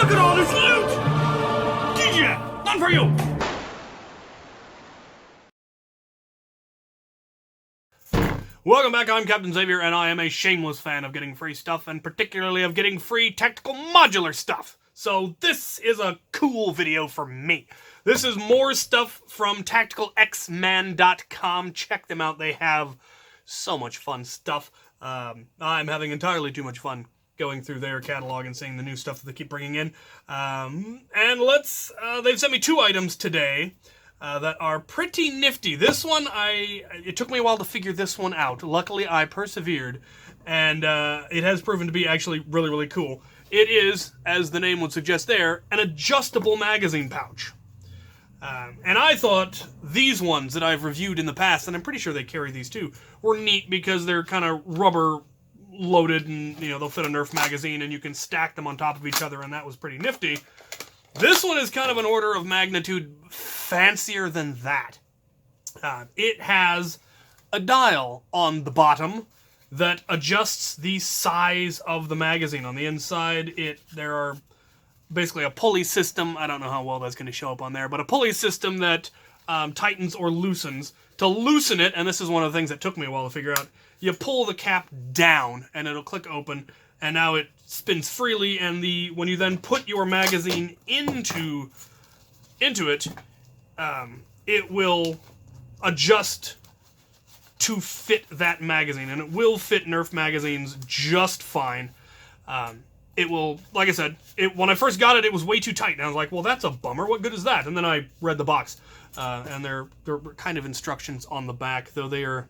Look at all this loot! DJ, none for you! Welcome back, I'm Captain Xavier, and I am a shameless fan of getting free stuff, and particularly of getting free tactical modular stuff. So this is a cool video for me. This is more stuff from tacticalxman.com. Check them out, they have so much fun stuff. I'm having entirely too much fun going through their catalog and seeing the new stuff that they keep bringing in. They've sent me 2 items today that are pretty nifty. This one, it took me a while to figure this one out. Luckily, I persevered, and it has proven to be actually really, really cool. It is, as the name would suggest there, an adjustable magazine pouch. And I thought these ones that I've reviewed in the past, and I'm pretty sure they carry these too, were neat because they're kind of rubber loaded and, you know, they'll fit a Nerf magazine and you can stack them on top of each other, and that was pretty nifty. This one is kind of an order of magnitude fancier than that. It has a dial on the bottom that adjusts the size of the magazine. On the inside, there are basically a pulley system. I don't know how well that's going to show up on there, but a pulley system that tightens or loosens. To loosen it, and this is one of the things that took me a while to figure out, you pull the cap down and it'll click open, and now it spins freely, and when you then put your magazine into it, it will adjust to fit that magazine, and it will fit Nerf magazines just fine. It will, like I said, when I first got it, it was way too tight, and I was like, well, that's a bummer, what good is that? And then I read the box, and there are kind of instructions on the back, though they are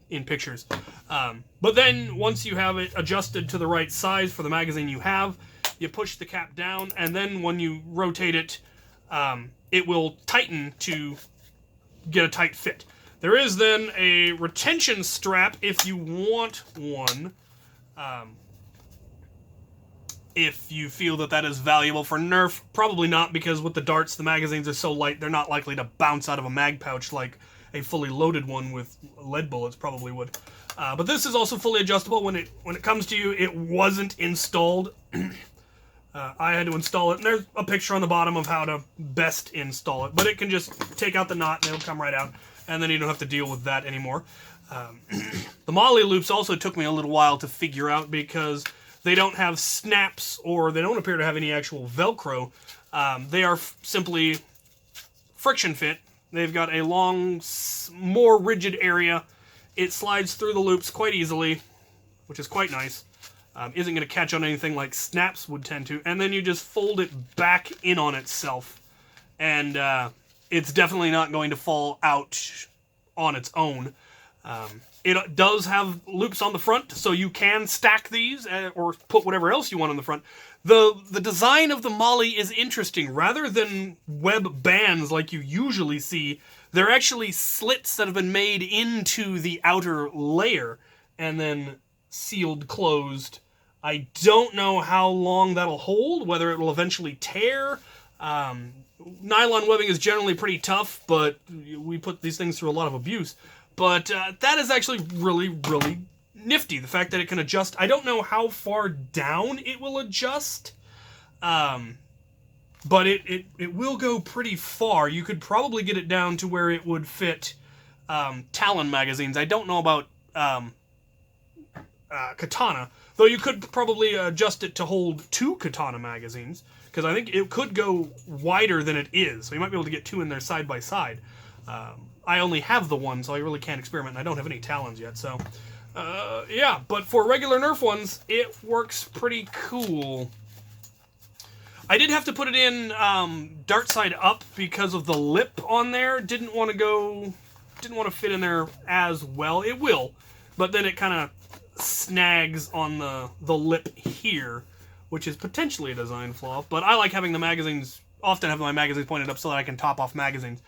in pictures. But then, once you have it adjusted to the right size for the magazine you have, you push the cap down, and then when you rotate it, it will tighten to get a tight fit. There is then a retention strap if you want one. If you feel that is valuable for Nerf. Probably not, because with the darts, the magazines are so light, they're not likely to bounce out of a mag pouch like a fully loaded one with lead bullets probably would. But this is also fully adjustable. When it comes to you, it wasn't installed. I had to install it, and there's a picture on the bottom of how to best install it. But it can just take out the knot, and it'll come right out, and then you don't have to deal with that anymore. The Molly loops also took me a little while to figure out, because they don't have snaps, or they don't appear to have any actual Velcro. They are simply friction fit. They've got a long, more rigid area. It slides through the loops quite easily, which is quite nice. Isn't going to catch on anything like snaps would tend to. And then you just fold it back in on itself. And it's definitely not going to fall out on its own. It does have loops on the front, so you can stack these or put whatever else you want on the front. The design of the Molly is interesting. Rather than web bands like you usually see, they're actually slits that have been made into the outer layer and then sealed closed. I don't know how long that'll hold, whether it will eventually tear. Nylon webbing is generally pretty tough, but we put these things through a lot of abuse. But that is actually really, really nifty. The fact that it can adjust. I don't know how far down it will adjust. But it will go pretty far. You could probably get it down to where it would fit Talon magazines. I don't know about Katana. Though you could probably adjust it to hold 2 Katana magazines. Because I think it could go wider than it is. So you might be able to get 2 in there side by side. I only have the one, so I really can't experiment, and I don't have any Talons yet, so yeah, but for regular Nerf ones, it works pretty cool. I did have to put it in dart side up because of the lip on there. Didn't want to fit in there as well. It will, but then it kind of snags on the lip here, which is potentially a design flaw, but I like having the magazines, often have my magazines pointed up so that I can top off magazines.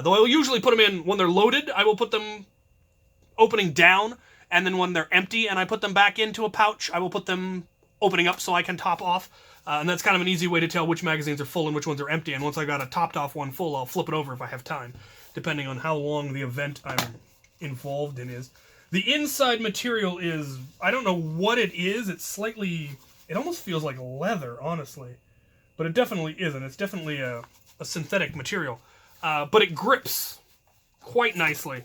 Though I will usually put them in, when they're loaded, I will put them opening down, and then when they're empty and I put them back into a pouch, I will put them opening up so I can top off. And that's kind of an easy way to tell which magazines are full and which ones are empty. And once I got a topped off one full, I'll flip it over if I have time, depending on how long the event I'm involved in is. The inside material is, I don't know what it is. It's slightly, it almost feels like leather, honestly. but it definitely isn't. It's definitely a synthetic material. But it grips quite nicely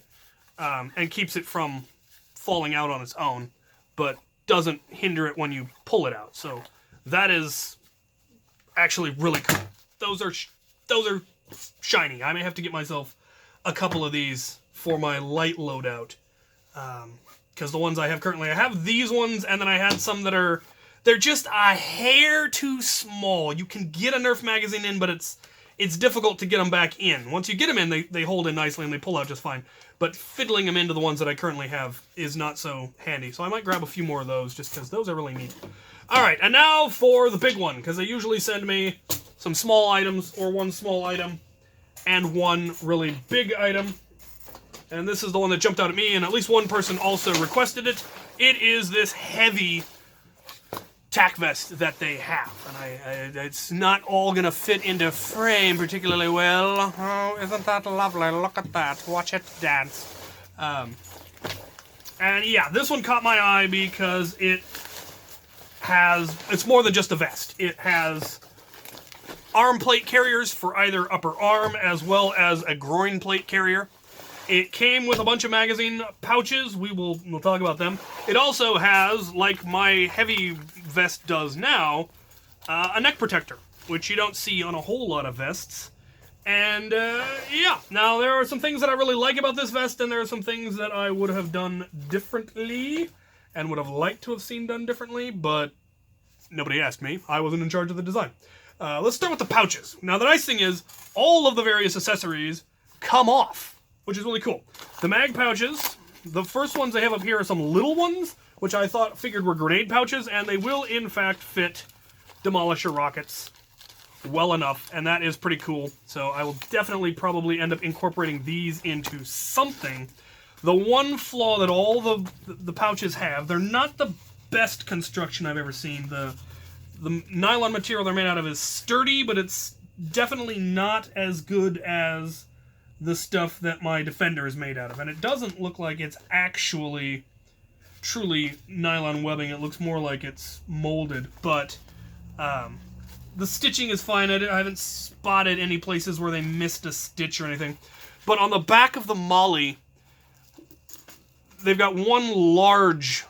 and keeps it from falling out on its own, but doesn't hinder it when you pull it out. So that is actually really cool. Those are shiny. I may have to get myself a couple of these for my light loadout, because the ones I have currently, I have these ones, and then I had some that they're just a hair too small. You can get a Nerf magazine in, but it's difficult to get them back in. Once you get them in, they hold in nicely and they pull out just fine. But fiddling them into the ones that I currently have is not so handy. So I might grab a few more of those just because those are really neat. Alright, and now for the big one, because they usually send me some small items, or one small item, and one really big item. And this is the one that jumped out at me, and at least one person also requested it. It is this heavy tack vest that they have, and it's not all gonna fit into frame particularly well. Oh, isn't that lovely? Look at that. Watch it dance. And yeah, this one caught my eye because it's more than just a vest. It has arm plate carriers for either upper arm as well as a groin plate carrier. It came with a bunch of magazine pouches. We'll talk about them. It also has, like my heavy vest does now, a neck protector, which you don't see on a whole lot of vests. And yeah, now there are some things that I really like about this vest, and there are some things that I would have done differently and would have liked to have seen done differently, but nobody asked me. I wasn't in charge of the design. Let's start with the pouches. Now the nice thing is, all of the various accessories come off, which is really cool. The mag pouches, the first ones they have up here are some little ones, which I figured were grenade pouches, and they will in fact fit Demolisher rockets well enough, and that is pretty cool. So I will definitely probably end up incorporating these into something. The one flaw that all the pouches have, they're not the best construction I've ever seen. The nylon material they're made out of is sturdy, but it's definitely not as good as the stuff that my Defender is made out of. And it doesn't look like it's actually truly nylon webbing. It looks more like it's molded, but the stitching is fine. I haven't spotted any places where they missed a stitch or anything. But on the back of the Molly, they've got one large,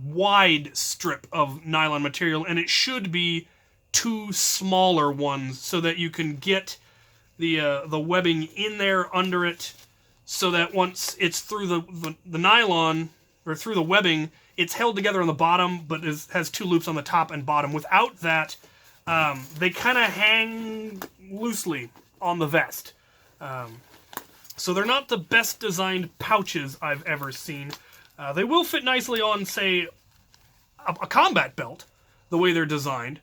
wide strip of nylon material, and it should be two smaller ones so that you can get the webbing in there under it, so that once it's through the nylon, or through the webbing, it's held together on the bottom, but has two loops on the top and bottom. Without that, they kind of hang loosely on the vest. So they're not the best designed pouches I've ever seen. They will fit nicely on, say, a combat belt, the way they're designed.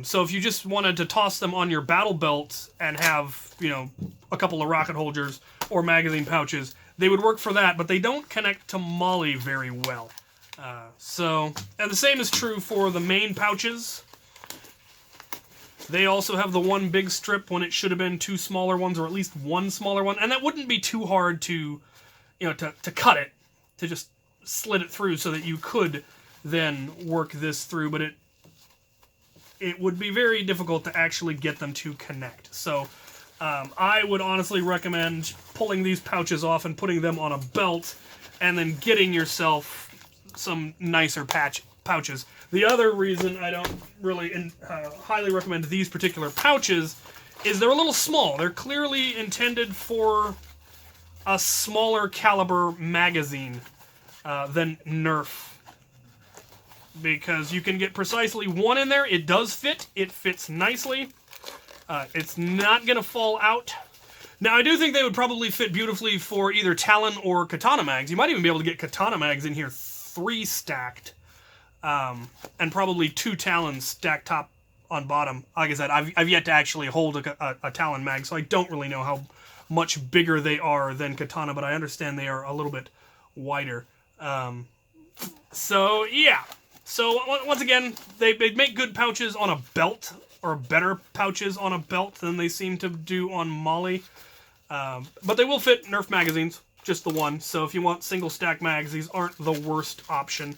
So if you just wanted to toss them on your battle belt and have, a couple of rocket holders or magazine pouches, they would work for that, but they don't connect to Molly very well. And the same is true for the main pouches. They also have the one big strip when it should have been two smaller ones, or at least one smaller one, and that wouldn't be too hard to cut it, to just slit it through so that you could then work this through, but it would be very difficult to actually get them to connect. So I would honestly recommend pulling these pouches off and putting them on a belt, and then getting yourself some nicer pouches. The other reason I don't really highly recommend these particular pouches is they're a little small. They're clearly intended for a smaller caliber magazine than Nerf, because you can get precisely one in there. It does fit. It fits nicely. It's not going to fall out. Now, I do think they would probably fit beautifully for either Talon or Katana mags. You might even be able to get Katana mags in here 3 stacked, and probably 2 Talons stacked top on bottom. Like I said, I've yet to actually hold a Talon mag, so I don't really know how much bigger they are than Katana, but I understand they are a little bit wider. So, yeah. So, once again, they make good pouches on a belt, or better pouches on a belt than they seem to do on Molly. But they will fit Nerf magazines, just the one. So if you want single stack mags, these aren't the worst option.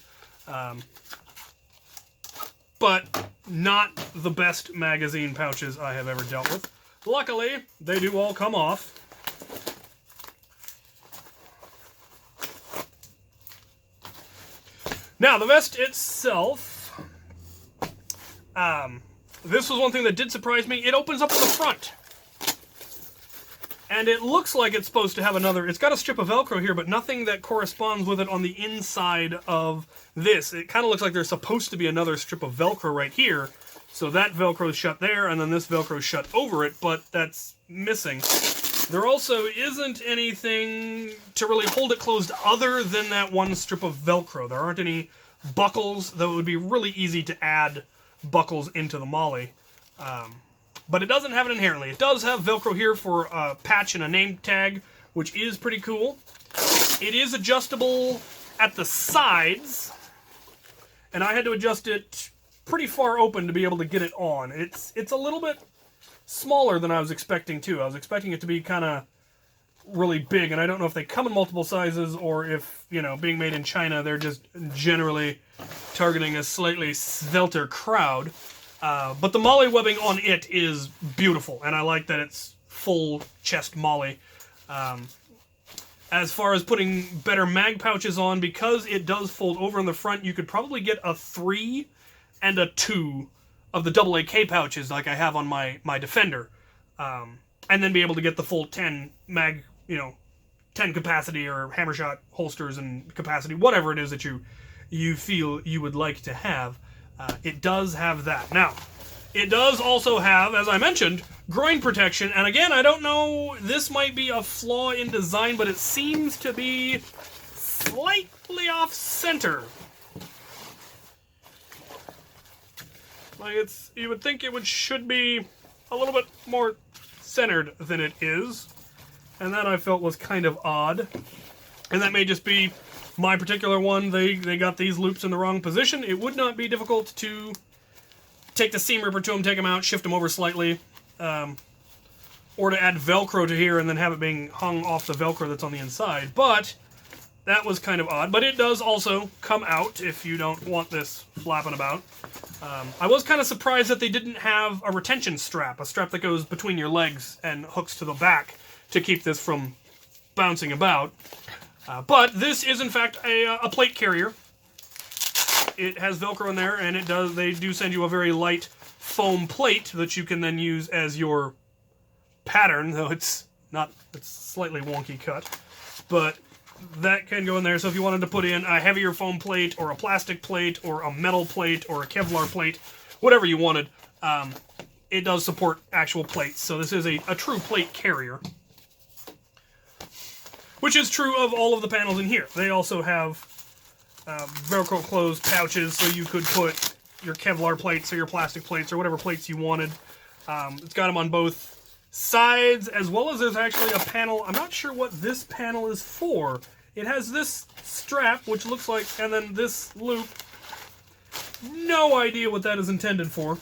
But not the best magazine pouches I have ever dealt with. Luckily, they do all come off. Now, the vest itself, this was one thing that did surprise me. It opens up in the front. And it looks like it's supposed to have another... It's got a strip of Velcro here, but nothing that corresponds with it on the inside of this. It kind of looks like there's supposed to be another strip of Velcro right here. So that Velcro is shut there, and then this Velcro is shut over it, but that's missing. There also isn't anything to really hold it closed other than that one strip of Velcro. There aren't any buckles, though it would be really easy to add buckles into the Molly. But it doesn't have it inherently. It does have Velcro here for a patch and a name tag, which is pretty cool. It is adjustable at the sides, and I had to adjust it pretty far open to be able to get it on. It's a little bit smaller than I was expecting, too. I was expecting it to be kind of really big, and I don't know if they come in multiple sizes or if, you know, being made in China, they're just generally targeting a slightly svelter crowd. But the Molly webbing on it is beautiful, and I like that it's full chest Molly. As far as putting better mag pouches on, because it does fold over in the front, you could probably get a 3 and a 2 of the AA pouches like I have on my Defender. And then be able to get the full 10 mag, 10 capacity or hammershot holsters and capacity, whatever it is that you feel you would like to have. It does have that. Now, it does also have, as I mentioned, groin protection. And again, I don't know, this might be a flaw in design, but it seems to be slightly off-center. Like, you would think it should be a little bit more centered than it is. And that I felt was kind of odd. And that may just be my particular one. They got these loops in the wrong position. It would not be difficult to take the seam ripper to them, take them out, shift them over slightly, or to add Velcro to here and then have it being hung off the Velcro that's on the inside. But that was kind of odd. But it does also come out if you don't want this flapping about. I was kind of surprised that they didn't have a retention strap, a strap that goes between your legs and hooks to the back to keep this from bouncing about. But this is, in fact, a plate carrier. It has Velcro in there, and they do send you a very light foam plate that you can then use as your pattern, though it's slightly wonky cut. But that can go in there, so if you wanted to put in a heavier foam plate, or a plastic plate, or a metal plate, or a Kevlar plate, whatever you wanted, it does support actual plates. So this is a true plate carrier. Which is true of all of the panels in here. They also have Velcro closed pouches, so you could put your Kevlar plates or your plastic plates or whatever plates you wanted. It's got them on both sides, as well as there's actually a panel. I'm not sure what this panel is for. It has this strap, which looks like, and then this loop. No idea what that is intended for.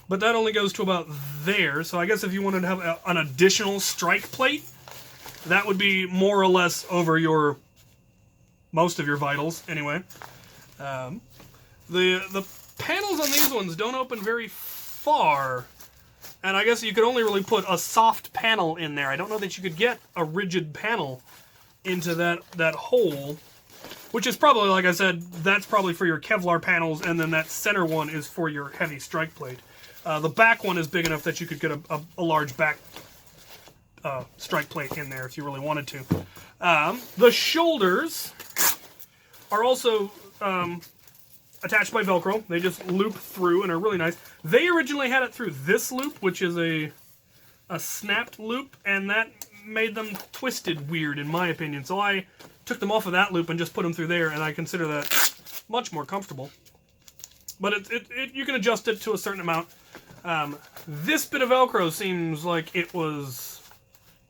But that only goes to about there, so I guess if you wanted to have an additional strike plate, that would be more or less over most of your vitals, anyway. The panels on these ones don't open very far, and I guess you could only really put a soft panel in there. I don't know that you could get a rigid panel into that hole, which is probably, like I said, that's probably for your Kevlar panels, and then that center one is for your heavy strike plate. The back one is big enough that you could get a large back strike plate in there if you really wanted to. The shoulders are also attached by Velcro. They just loop through and are really nice. They originally had it through this loop, which is a snapped loop, and that made them twisted weird, in my opinion. So I took them off of that loop and just put them through there, and I consider that much more comfortable. But you can adjust it to a certain amount. This bit of Velcro seems like it was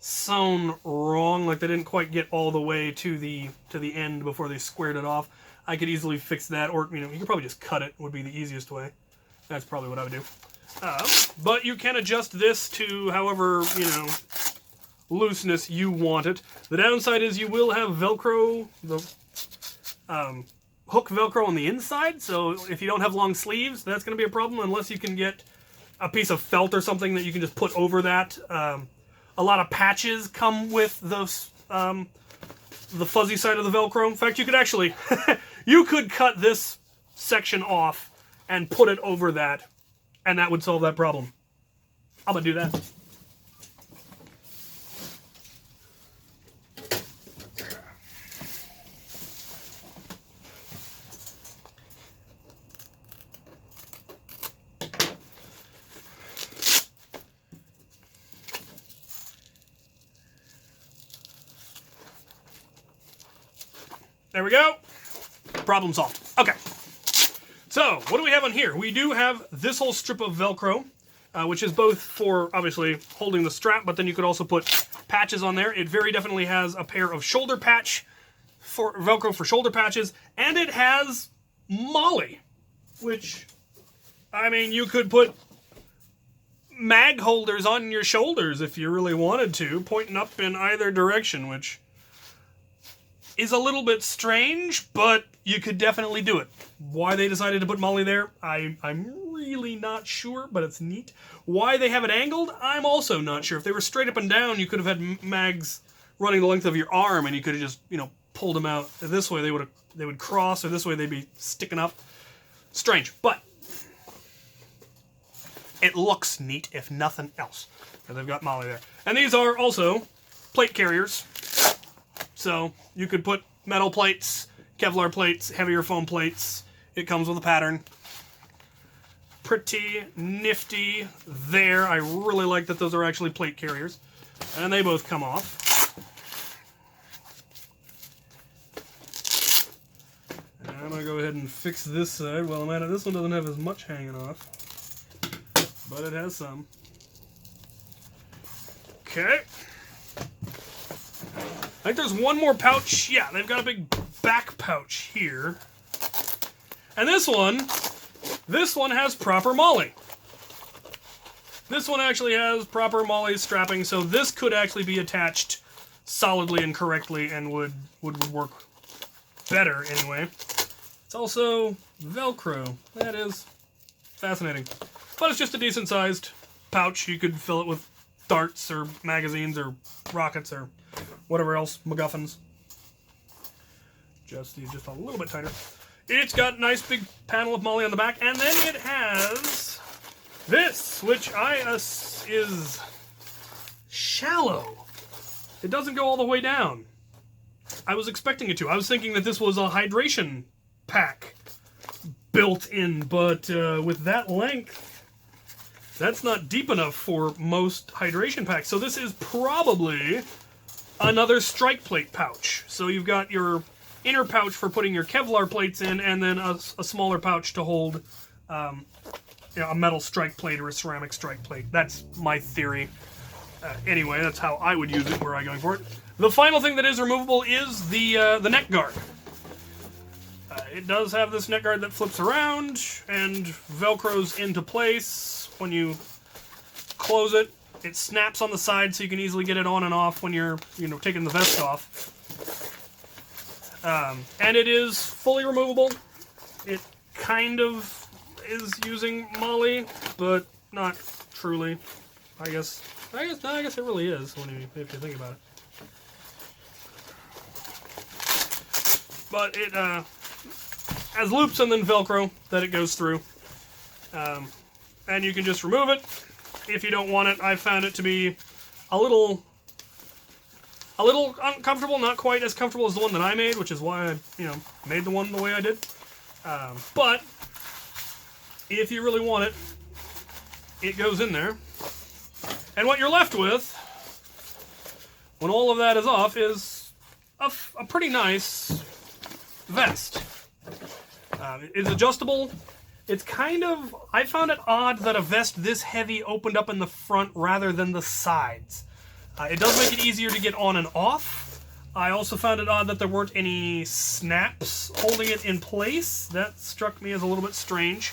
sewn wrong, like they didn't quite get all the way to the end before they squared it off. I could easily fix that, or you could probably just cut it, would be the easiest way. That's probably what I would do. But you can adjust this to however, looseness you want it. The downside is you will have Velcro, the hook Velcro on the inside, so if you don't have long sleeves, that's going to be a problem unless you can get a piece of felt or something that you can just put over that. A lot of patches come with those, the fuzzy side of the Velcro. In fact, you could actually, you could cut this section off and put it over that, and that would solve that problem. I'm going to do that. There we go. Problem solved. Okay. So, what do we have on here? We do have this whole strip of Velcro, which is both for, obviously, holding the strap, but then you could also put patches on there. It very definitely has a pair of shoulder patch, for Velcro for shoulder patches, and it has Molly, which, I mean, you could put mag holders on your shoulders if you really wanted to, pointing up in either direction, which is a little bit strange, but you could definitely do it. Why they decided to put Molly there, I'm really not sure, but it's neat. Why they have it angled, I'm also not sure. If they were straight up and down, you could have had mags running the length of your arm, and you could have just, you know, pulled them out. This way they would cross, or this way they'd be sticking up. Strange, but it looks neat, if nothing else. And they've got Molly there. And these are also plate carriers. So you could put metal plates, Kevlar plates, heavier foam plates. It comes with a pattern. Pretty nifty there. I really like that those are actually plate carriers. And they both come off. And I'm going to go ahead and fix this side while I'm at it. This one doesn't have as much hanging off, but it has some. Okay. I think there's one more pouch. Yeah, they've got a big back pouch here. And this one has proper Molly. This one actually has proper Molly strapping, so this could actually be attached solidly and correctly and would work better anyway. It's also Velcro. That is fascinating. But it's just a decent sized pouch. You could fill it with darts or magazines or rockets or whatever else, MacGuffins. Just a little bit tighter. It's got a nice big panel of Molly on the back, and then it has this, which is shallow. It doesn't go all the way down. I was expecting it to. I was thinking that this was a hydration pack built in, but with that length, that's not deep enough for most hydration packs. So this is probably another strike plate pouch. So you've got your inner pouch for putting your Kevlar plates in, and then a smaller pouch to hold a metal strike plate or a ceramic strike plate. That's my theory. Anyway, that's how I would use it were I going for it. The final thing that is removable is the neck guard. It does have this neck guard that flips around and Velcros into place. When you close it, it snaps on the side so you can easily get it on and off when you're, taking the vest off. And it is fully removable. It kind of is using Molly, but not truly. I guess it really is if you think about it. But it has loops and then Velcro that it goes through. And you can just remove it if you don't want it. I found it to be a little uncomfortable, not quite as comfortable as the one that I made, which is why I, made the one the way I did. But if you really want it, it goes in there. And what you're left with, when all of that is off, is a pretty nice vest. It's adjustable. It's I found it odd that a vest this heavy opened up in the front rather than the sides. It does make it easier to get on and off. I also found it odd that there weren't any snaps holding it in place. That struck me as a little bit strange.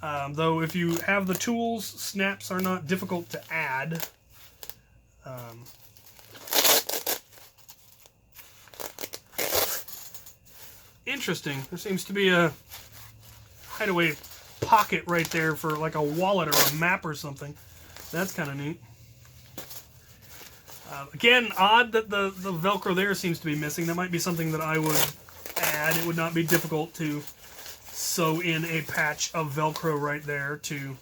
Though if you have the tools, snaps are not difficult to add. interesting. There seems to be a hideaway pocket right there for like a wallet or a map or something. That's kind of neat. Again, odd that the Velcro there seems to be missing. That might be something that I would add. It would not be difficult to sew in a patch of Velcro right there to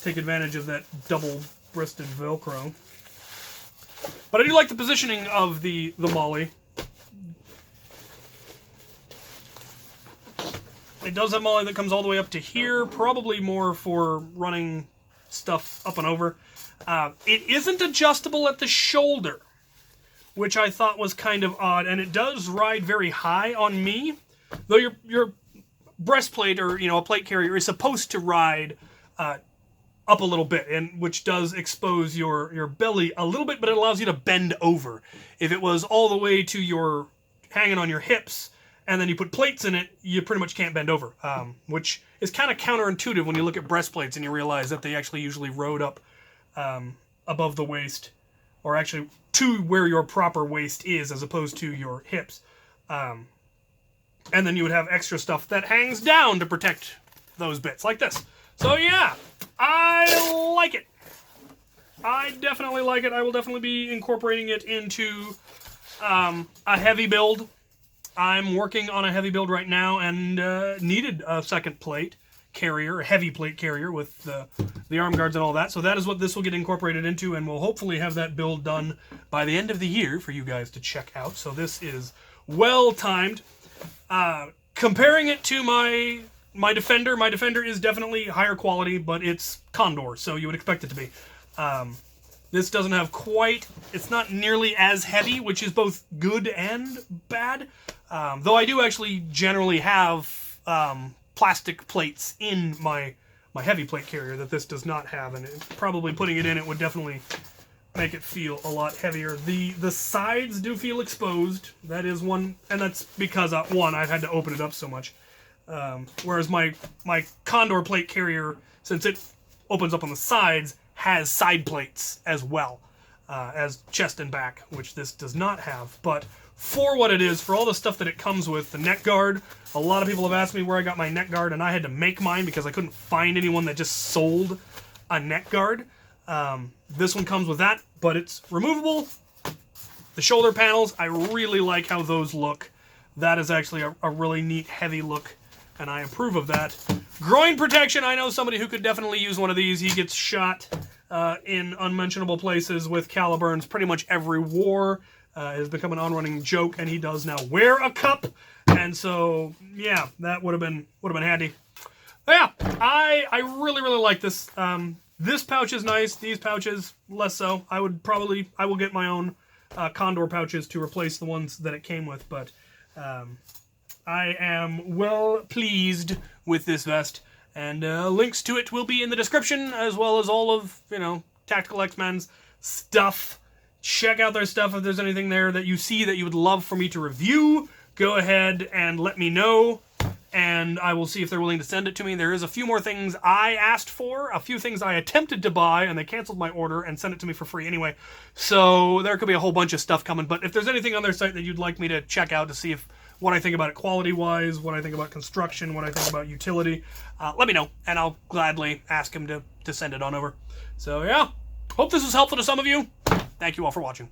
take advantage of that double-breasted Velcro. But I do like the positioning of the Molly. It does have Molly that comes all the way up to here, probably more for running stuff up and over. It isn't adjustable at the shoulder, which I thought was kind of odd, and it does ride very high on me, though your breastplate or a plate carrier is supposed to ride up a little bit, and which does expose your belly a little bit, but it allows you to bend over. If it was all the way to your hanging on your hips, and then you put plates in it, you pretty much can't bend over, which is kind of counterintuitive when you look at breastplates and you realize that they actually usually rode up above the waist, or actually to where your proper waist is as opposed to your hips. And then you would have extra stuff that hangs down to protect those bits, like this. So yeah, I like it. I definitely like it. I will definitely be incorporating it into a heavy build. I'm working on a heavy build right now and needed a second plate carrier, a heavy plate carrier with the arm guards and all that. So that is what this will get incorporated into, and we'll hopefully have that build done by the end of the year for you guys to check out. So this is well timed. Comparing it to my Defender is definitely higher quality, but it's Condor, so you would expect it to be. This doesn't have quite, it's not nearly as heavy, which is both good and bad. Though I do actually generally have plastic plates in my heavy plate carrier that this does not have, and probably putting it in it would definitely make it feel a lot heavier. The sides do feel exposed. That is one, and that's because one, I've had to open it up so much. Whereas my Condor plate carrier, since it opens up on the sides, has side plates as well as chest and back, which this does not have. But for what it is, for all the stuff that it comes with, the neck guard, a lot of people have asked me where I got my neck guard, and I had to make mine because I couldn't find anyone that just sold a neck guard. This one comes with that, but it's removable. The shoulder panels, I really like how those look. That is actually a really neat, heavy look, and I approve of that. Groin protection, I know somebody who could definitely use one of these. He gets shot in unmentionable places with caliburns pretty much every war. Has become an on-running joke, and he does now wear a cup, and so yeah, that would have been handy. But yeah, I really like this. This pouch is nice. These pouches less so. I will get my own Condor pouches to replace the ones that it came with, but I am well pleased with this vest, and links to it will be in the description, as well as all of Tactical X-Men's stuff. Check out their stuff. If there's anything there that you see that you would love for me to review, go ahead and let me know, and I will see if they're willing to send it to me. There is a few more things I asked for, a few things I attempted to buy, and they canceled my order and sent it to me for free anyway. So there could be a whole bunch of stuff coming, but if there's anything on their site that you'd like me to check out to see what I think about it quality-wise, what I think about construction, what I think about utility, let me know, and I'll gladly ask him to send it on over. So yeah, hope this was helpful to some of you. Thank you all for watching.